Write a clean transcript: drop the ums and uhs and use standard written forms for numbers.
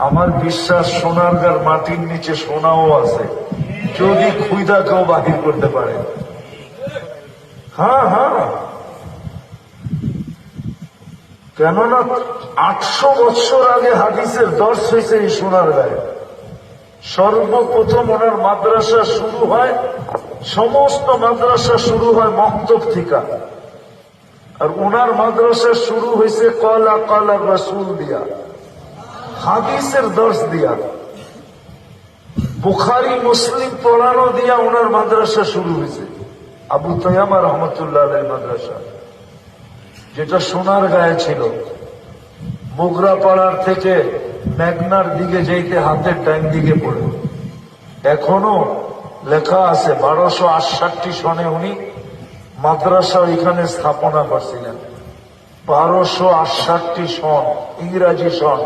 আমার বিশ্বাস সোনারগাঁর মাটির নিচে সোনাও আছে, যদি খুইদা কেউ বাহির করতে পারে। হ্যাঁ হ্যাঁ, কেননা 800 বছর আগে হাদিসের দর্শ হয়েছে এই সোনারগাঁয়ে। সর্বপ্রথম ওনার মাদ্রাসা শুরু হয়, সমস্ত মাদ্রাসা শুরু হয় মক্তব থেকে, আর ওনার মাদ্রাসা শুরু হয়েছে কলা কলা রাসূল দিয়া, হাদিসের দর্শ দিয়া, বুখারী মুসলিম পড়ানো দিয়া ওনার মাদ্রাসা শুরু হয়েছে। আবু তায়ামা রহমতুল্লাহ আলাইহির মাদ্রাসা, যেটা সোনারগাঁয়ে ছিল। মোগরাপাড়ার থেকে মেঘনার দিকে যাইতে হাতের ডাইন দিকে পড়ে। এখনো লেখা আছে 1268 সনে উনি মাদ্রাসা এখানে স্থাপনা করছিলেন। 1268 সন, ইংরাজি সন।